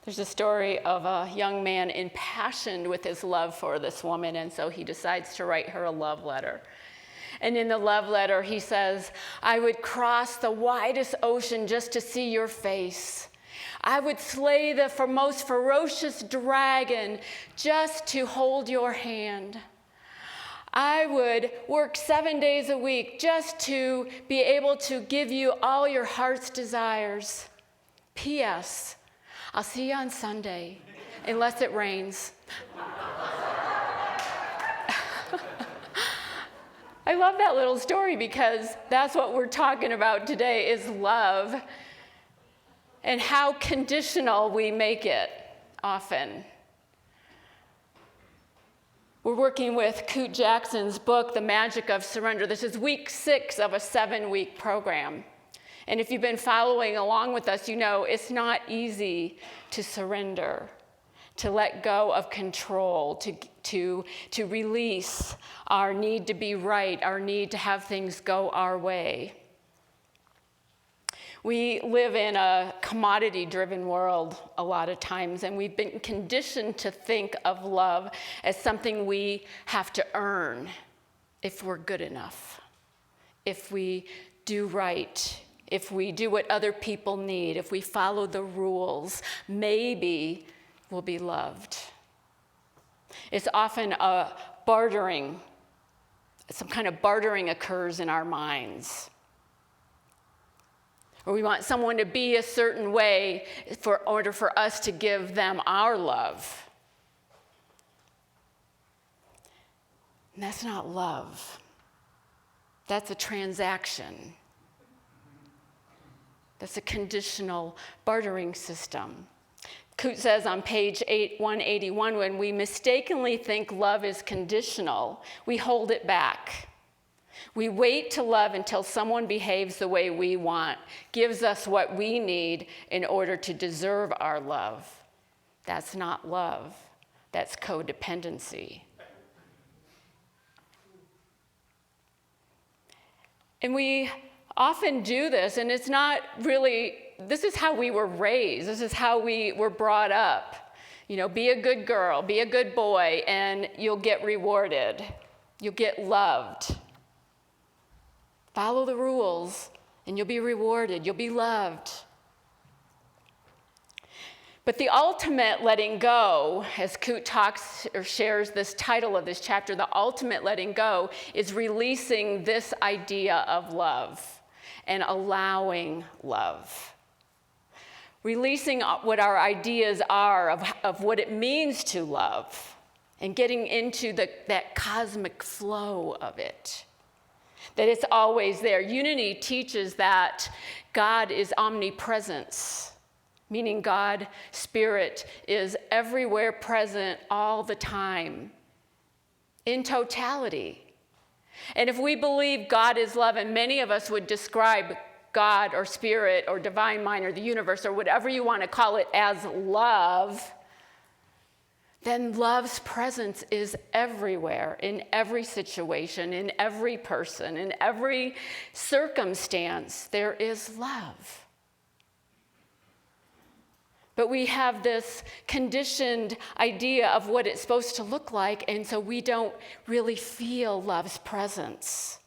There's a story of a young man impassioned with his love for this woman, and so he decides to write her a love letter. And in the love letter, he says, "I would cross the widest ocean just to see your face. I would slay the most ferocious dragon just to hold your hand. I would work 7 days a week just to be able to give you all your heart's desires. P.S. I'll see you on Sunday, unless it rains." I love that little story because that's what we're talking about today is love and how conditional we make it often. We're working with Coot Jackson's book, The Magic of Surrender. This is week 6 of a 7-week program. And if you've been following along with us, you know it's not easy to surrender, to let go of control, to release our need to be right, our need to have things go our way. We live in a commodity-driven world a lot of times, and we've been conditioned to think of love as something we have to earn if we're good enough, if we do right, if we do what other people need, if we follow the rules, maybe we'll be loved. It's often a bartering, some kind of bartering occurs in our minds. Or we want someone to be a certain way in order for us to give them our love. And that's not love. That's a transaction. That's a conditional bartering system. Coot says on page 181, when we mistakenly think love is conditional, we hold it back. We wait to love until someone behaves the way we want, gives us what we need in order to deserve our love. That's not love. That's codependency. And we often do this, and it's not really, this is how we were raised. This is how we were brought up. You know, be a good girl, be a good boy, and you'll get rewarded. You'll get loved. Follow the rules, and you'll be rewarded. You'll be loved. But the ultimate letting go, as Coot talks or shares this title of this chapter, the ultimate letting go is releasing this idea of love and allowing love. Releasing what our ideas are of what it means to love and getting into that cosmic flow of it. That it's always there. Unity teaches that God is omnipresence, meaning God, Spirit, is everywhere present all the time, in totality. And if we believe God is love, and many of us would describe God or Spirit or divine mind or the universe or whatever you want to call it as love, then love's presence is everywhere, in every situation, in every person, in every circumstance. There is love. But we have this conditioned idea of what it's supposed to look like, and so we don't really feel love's presence.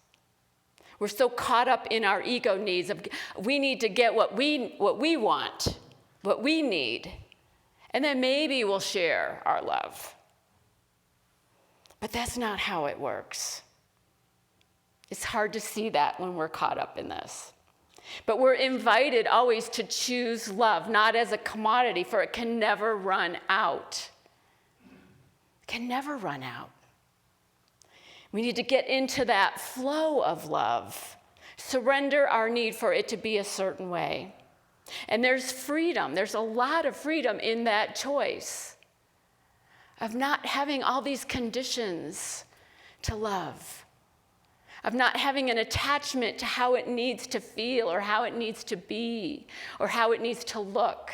We're so caught up in our ego needs of we need to get what we want, what we need. And then maybe we'll share our love. But that's not how it works. It's hard to see that when we're caught up in this. But we're invited always to choose love, not as a commodity, for it can never run out. It can never run out. We need to get into that flow of love, surrender our need for it to be a certain way. And there's freedom. There's a lot of freedom in that choice of not having all these conditions to love, of not having an attachment to how it needs to feel or how it needs to be or how it needs to look.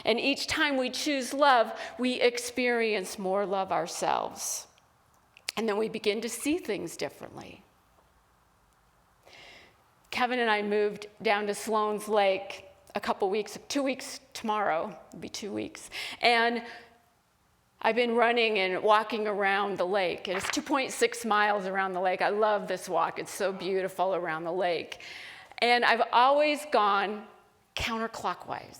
And each time we choose love, we experience more love ourselves. And then we begin to see things differently. Kevin and I moved down to Sloan's Lake a couple weeks, 2 weeks tomorrow, it'll be 2 weeks. And I've been running and walking around the lake. It's 2.6 miles around the lake. I love this walk. It's so beautiful around the lake. And I've always gone counterclockwise.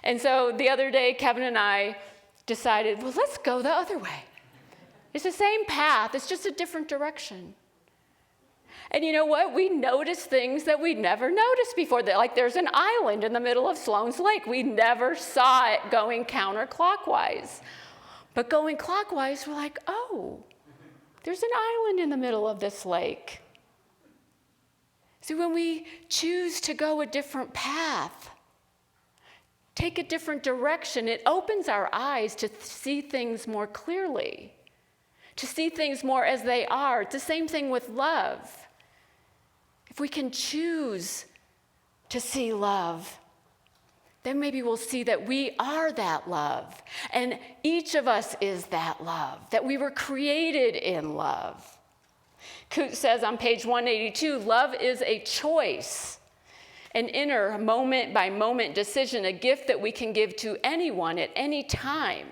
And so the other day, Kevin and I decided, well, let's go the other way. It's the same path, it's just a different direction. And you know what? We notice things that we'd never noticed before. Like there's an island in the middle of Sloan's Lake. We never saw it going counterclockwise. But going clockwise, we're like, oh, there's an island in the middle of this lake. See, when we choose to go a different path, take a different direction, it opens our eyes to see things more clearly, to see things more as they are. It's the same thing with love. If we can choose to see love, then maybe we'll see that we are that love, and each of us is that love, that we were created in love. Coote says on page 182, love is a choice, an inner moment-by-moment decision, a gift that we can give to anyone at any time.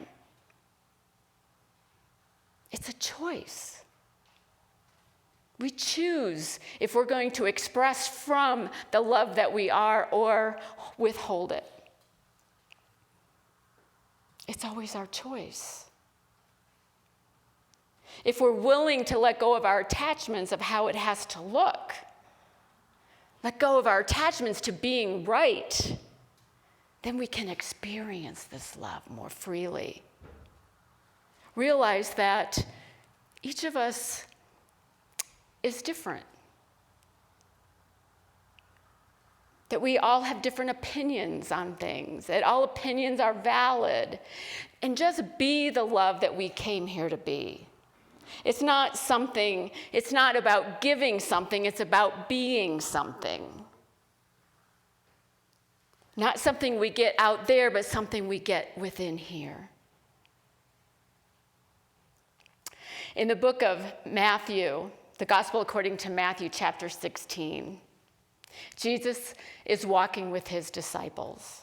It's a choice. We choose if we're going to express from the love that we are or withhold it. It's always our choice. If we're willing to let go of our attachments of how it has to look, let go of our attachments to being right, then we can experience this love more freely. Realize that each of us is different. That we all have different opinions on things, that all opinions are valid, and just be the love that we came here to be. It's not about giving something, it's about being something. Not something we get out there, but something we get within here. In the book of Matthew, the Gospel according to Matthew chapter 16, Jesus is walking with his disciples.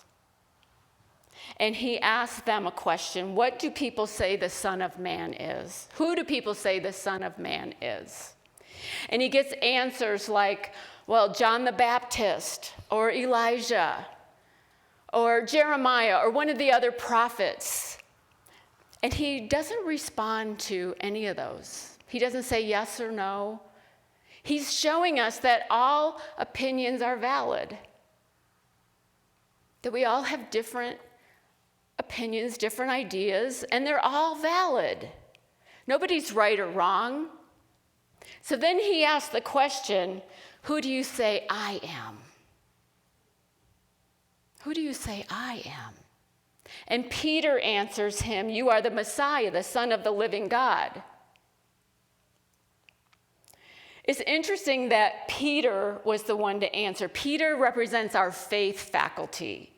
And he asks them a question: what do people say the Son of Man is? Who do people say the Son of Man is? And he gets answers like, well, John the Baptist, or Elijah, or Jeremiah, or one of the other prophets. And he doesn't respond to any of those. He doesn't say yes or no. He's showing us that all opinions are valid, that we all have different opinions, different ideas, and they're all valid. Nobody's right or wrong. So then he asks the question, who do you say I am? Who do you say I am? And Peter answers him, you are the Messiah, the Son of the living God. It's interesting that Peter was the one to answer. Peter represents our faith faculty.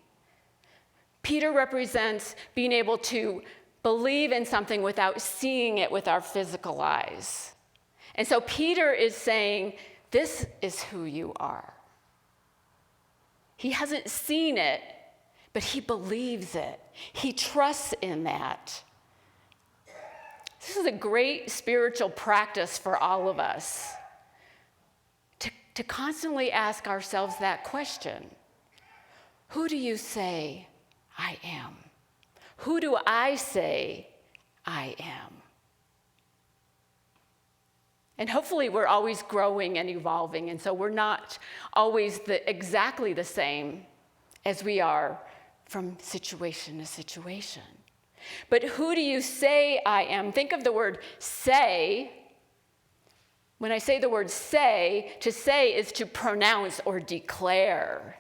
Peter represents being able to believe in something without seeing it with our physical eyes. And so Peter is saying, this is who you are. He hasn't seen it, but he believes it. He trusts in that. This is a great spiritual practice for all of us, to constantly ask ourselves that question. Who do you say I am? Who do I say I am? And hopefully we're always growing and evolving, and so we're not always exactly the same as we are from situation to situation. But who do you say I am? Think of the word say. When I say the word say, to say is to pronounce or declare,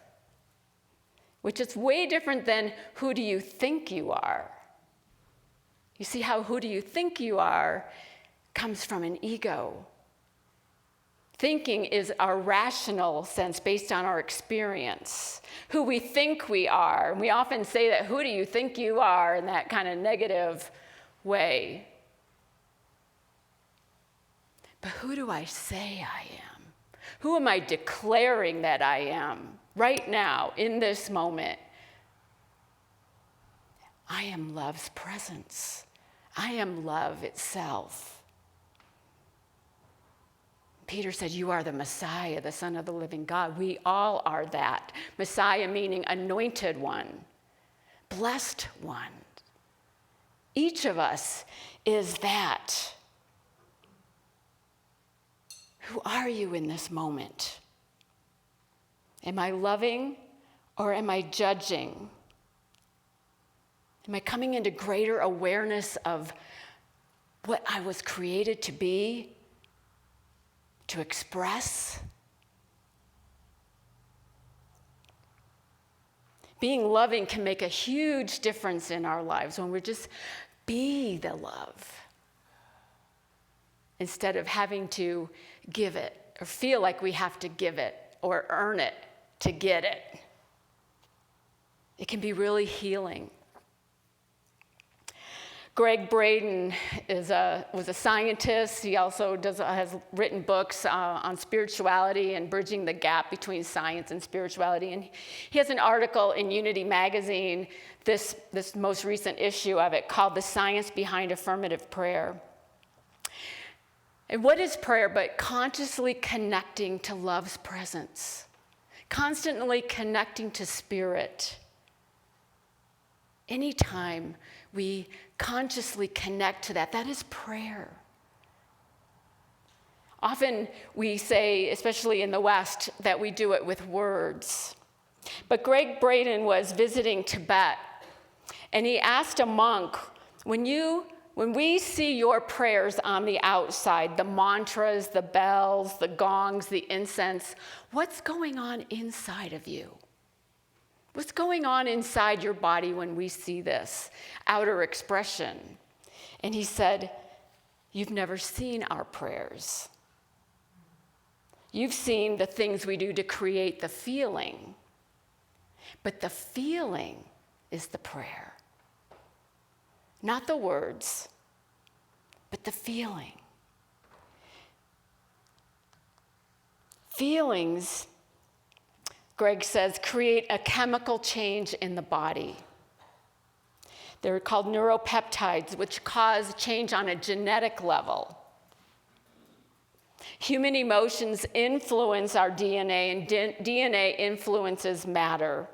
which is way different than who do you think you are. You see how who do you think you are comes from an ego. Thinking is our rational sense based on our experience, who we think we are. And we often say that, who do you think you are, in that kind of negative way. But who do I say I am? Who am I declaring that I am? right now, in this moment, I am love's presence. I am love itself. Peter said, you are the Messiah, the Son of the living God. We all are that. Messiah meaning anointed one, blessed one. Each of us is that. Who are you in this moment? Am I loving or am I judging? Am I coming into greater awareness of what I was created to be, to express? Being loving can make a huge difference in our lives when we just be the love instead of having to give it or feel like we have to give it or earn it to get it. It can be really healing. Greg Braden was a scientist. He also has written books on spirituality and bridging the gap between science and spirituality. And he has an article in Unity magazine, this most recent issue of it, called The Science Behind Affirmative Prayer. And what is prayer but consciously connecting to love's presence, constantly connecting to spirit? Anytime we consciously connect to that, that is prayer. Often we say, especially in the West, that we do it with words. But Greg Braden was visiting Tibet, and he asked a monk, when we see your prayers on the outside, the mantras, the bells, the gongs, the incense, what's going on inside of you? What's going on inside your body when we see this outer expression? And he said, you've never seen our prayers. You've seen the things we do to create the feeling. But the feeling is the prayer. Not the words, but the feeling. Feelings, Greg says, create a chemical change in the body. They're called neuropeptides, which cause change on a genetic level. Human emotions influence our DNA, and DNA influences matter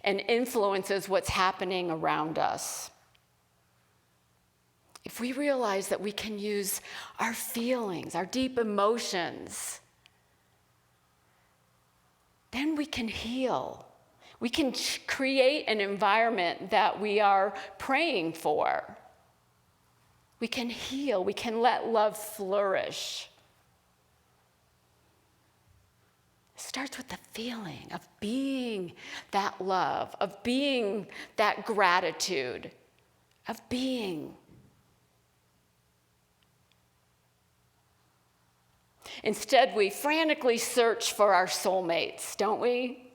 and influences what's happening around us. If we realize that we can use our feelings, our deep emotions, then we can heal. We can create an environment that we are praying for. We can heal. We can let love flourish. It starts with the feeling of being that love, of being that gratitude, of being. Instead, we frantically search for our soulmates, don't we?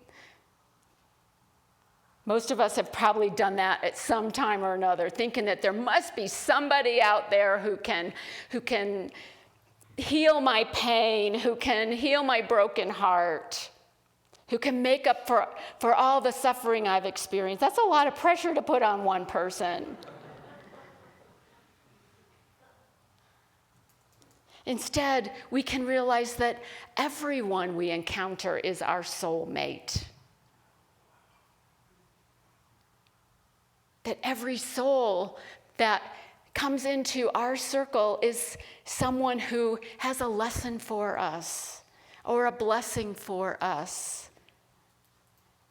Most of us have probably done that at some time or another, thinking that there must be somebody out there who can heal my pain, who can heal my broken heart, who can make up for all the suffering I've experienced. That's a lot of pressure to put on one person. Instead, we can realize that everyone we encounter is our soulmate. That every soul that comes into our circle is someone who has a lesson for us or a blessing for us,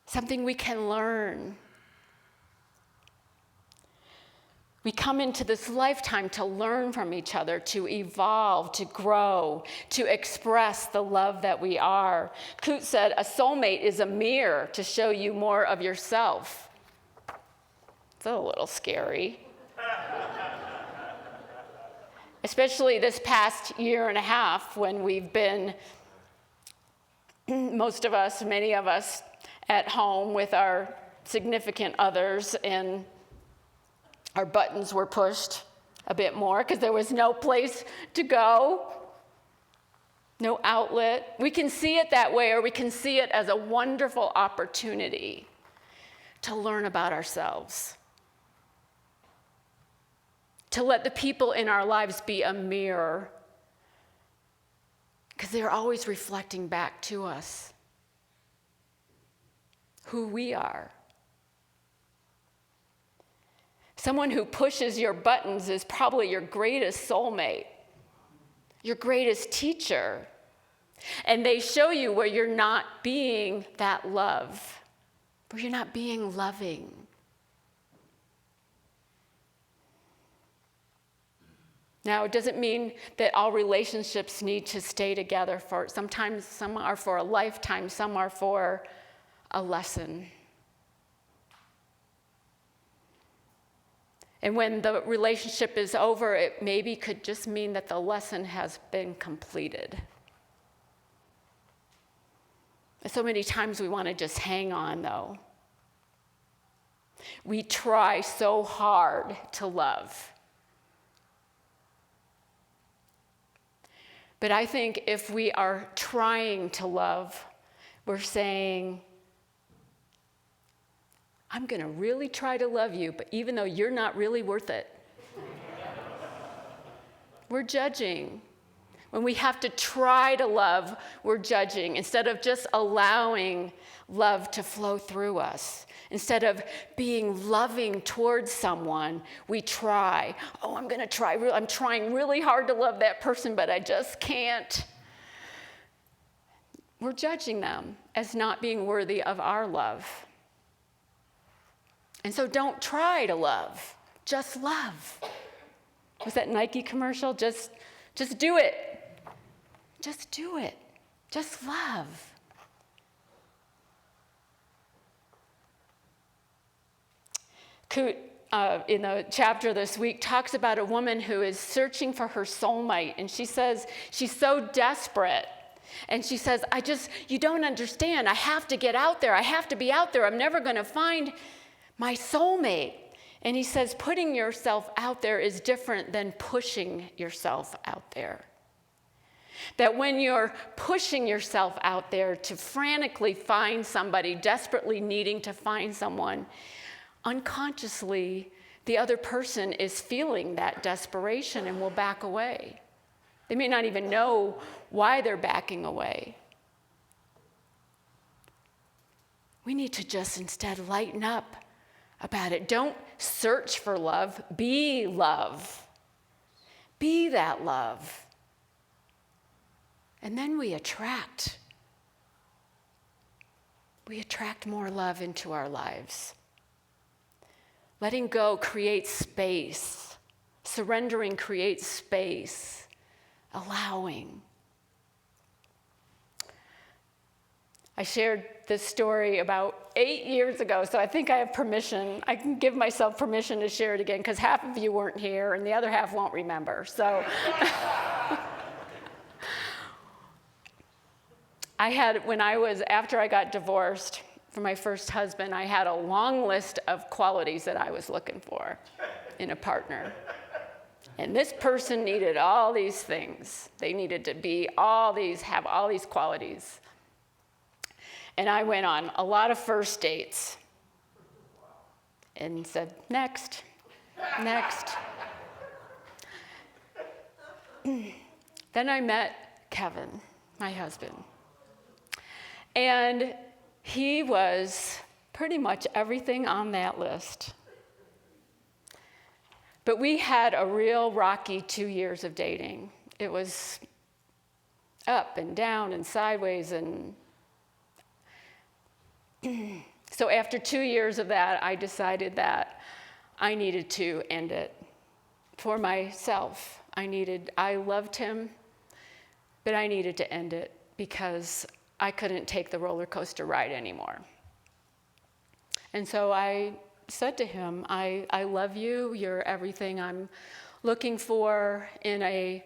something we can learn. We come into this lifetime to learn from each other, to evolve, to grow, to express the love that we are. Coote said, a soulmate is a mirror to show you more of yourself. It's a little scary. Especially this past year and a half when we've been, most of us, many of us, at home with our significant others, and our buttons were pushed a bit more because there was no place to go, no outlet. We can see it that way, or we can see it as a wonderful opportunity to learn about ourselves, to let the people in our lives be a mirror, because they're always reflecting back to us who we are. Someone who pushes your buttons is probably your greatest soulmate, your greatest teacher. And they show you where you're not being that love, where you're not being loving. Now, it doesn't mean that all relationships need to stay together for, sometimes some are for a lifetime, some are for a lesson. And when the relationship is over, it maybe could just mean that the lesson has been completed. So many times we want to just hang on, though. We try so hard to love. But I think if we are trying to love, we're saying, I'm going to really try to love you, but even though you're not really worth it. We're judging. When we have to try to love, we're judging instead of just allowing love to flow through us. Instead of being loving towards someone, we try. Oh, I'm going to try. I'm trying really hard to love that person, but I just can't. We're judging them as not being worthy of our love. And so don't try to love, just love. Was that Nike commercial? Just do it. Just do it. Just love. Coot, in the chapter this week, talks about a woman who is searching for her soulmate, and she says she's so desperate. And she says, you don't understand. I have to get out there. I have to be out there. I'm never going to find my soulmate. And he says, putting yourself out there is different than pushing yourself out there. That when you're pushing yourself out there to frantically find somebody, desperately needing to find someone, unconsciously, the other person is feeling that desperation and will back away. They may not even know why they're backing away. We need to just instead lighten up about it. Don't search for love. Be love. Be that love. And then we attract more love into our lives. Letting go creates space. Surrendering creates space. Allowing. I shared this story about 8 years ago, so I think I have permission. I can give myself permission to share it again, because half of you weren't here and the other half won't remember. So after I got divorced from my first husband, I had a long list of qualities that I was looking for in a partner. And this person needed all these things. They needed to be have all these qualities. And I went on a lot of first dates and said, next. Then I met Kevin, my husband. And he was pretty much everything on that list. But we had a real rocky 2 years of dating. It was up and down and sideways. And so after 2 years of that, I decided that I needed to end it for myself. I loved him, but I needed to end it because I couldn't take the roller coaster ride anymore. And so I said to him, I love you. You're everything I'm looking for in a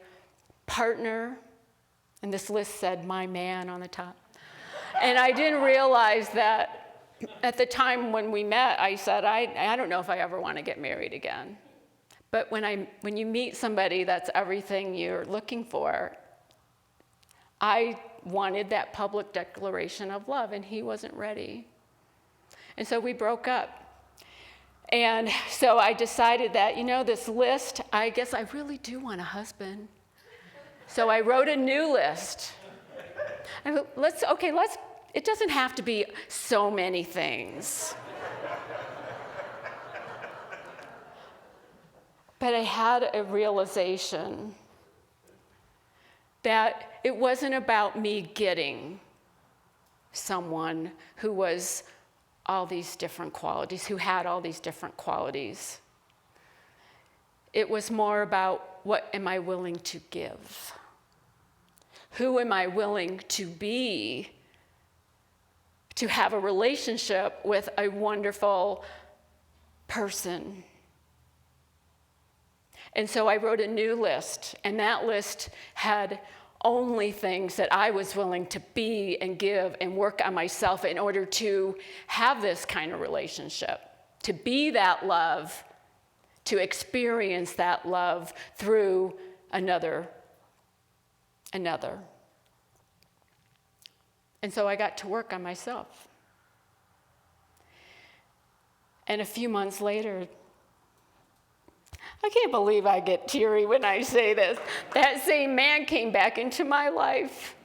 partner. And this list said my man on the top. And I didn't realize that at the time when we met, I said, I don't know if I ever want to get married again. But when you meet somebody that's everything you're looking for, I wanted that public declaration of love, and he wasn't ready. And so we broke up. And so I decided that, this list, I guess I really do want a husband. So I wrote a new list. It doesn't have to be so many things. But I had a realization that it wasn't about me getting someone who was all these different qualities, who had all these different qualities. It was more about, what am I willing to give? Who am I willing to be to have a relationship with a wonderful person? And so I wrote a new list, and that list had only things that I was willing to be and give and work on myself in order to have this kind of relationship, to be that love, to experience that love through another. And so I got to work on myself. And a few months later, I can't believe I get teary when I say this. That same man came back into my life,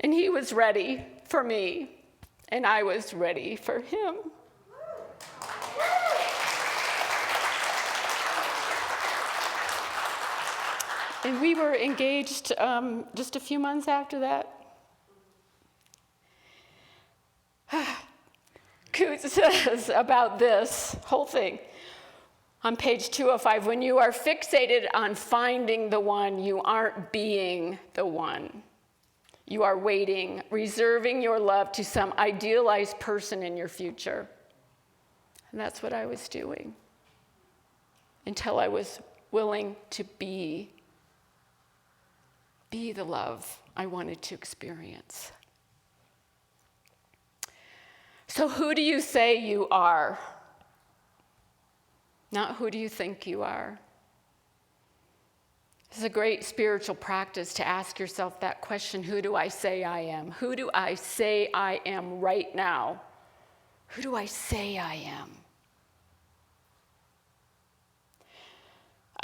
and he was ready for me, and I was ready for him. And we were engaged just a few months after that. Coots says about this whole thing, on page 205, when you are fixated on finding the one, you aren't being the one. You are waiting, reserving your love to some idealized person in your future. And that's what I was doing until I was willing to be the love I wanted to experience. So who do you say you are? Not who do you think you are. It's a great spiritual practice to ask yourself that question, who do I say I am? Who do I say I am right now? Who do I say I am?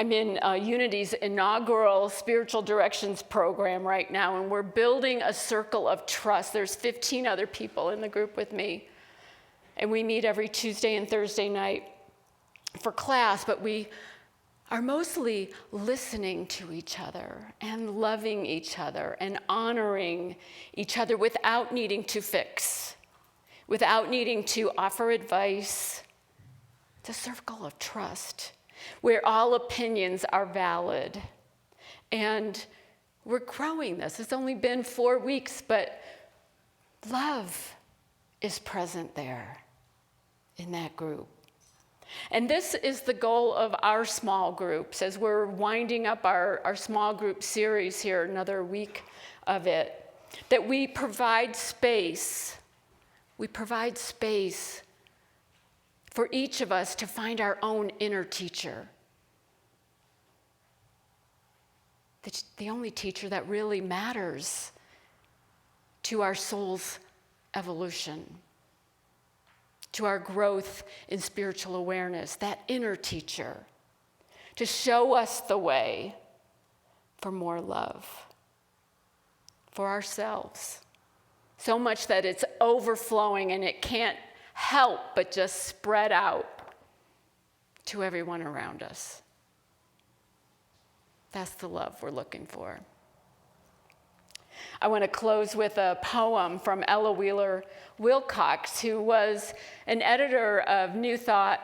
I'm in Unity's inaugural Spiritual Directions program right now, and we're building a circle of trust. There's 15 other people in the group with me, and we meet every Tuesday and Thursday night for class, but we are mostly listening to each other and loving each other and honoring each other without needing to fix, without needing to offer advice. It's a circle of trust where all opinions are valid. And we're growing this. It's only been 4 weeks, but love is present there in that group. And this is the goal of our small groups as we're winding up our small group series here, another week of it, that we provide space. We provide space for each of us to find our own inner teacher. The only teacher that really matters to our soul's evolution, to our growth in spiritual awareness, that inner teacher, to show us the way for more love for ourselves. So much that it's overflowing and it can't help but just spread out to everyone around us. That's the love we're looking for. I want to close with a poem from Ella Wheeler Wilcox, who was an editor of New Thought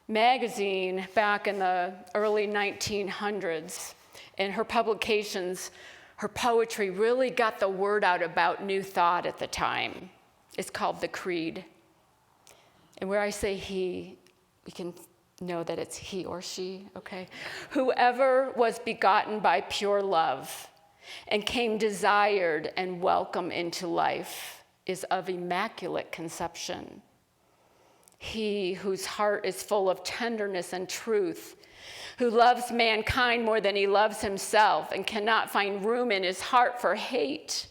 magazine back in the early 1900s. In her publications, her poetry really got the word out about New Thought at the time. It's called The Creed. And where I say he, we can know that it's he or she, okay? Whoever was begotten by pure love and came desired and welcome into life is of immaculate conception. He whose heart is full of tenderness and truth, who loves mankind more than he loves himself and cannot find room in his heart for hate,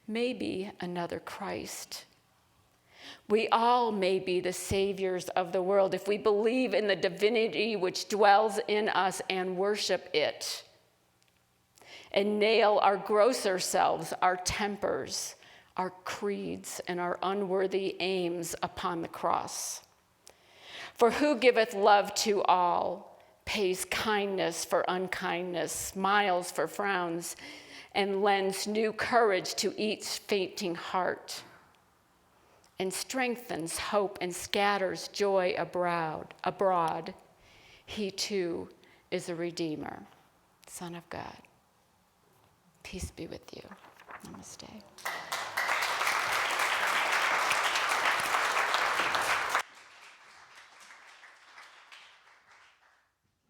may be another Christ. We all may be the saviors of the world if we believe in the divinity which dwells in us and worship it, and nail our grosser selves, our tempers, our creeds, and our unworthy aims upon the cross. For who giveth love to all, pays kindness for unkindness, smiles for frowns, and lends new courage to each fainting heart, and strengthens hope and scatters joy abroad. He too is a Redeemer, Son of God. Peace be with you. Namaste.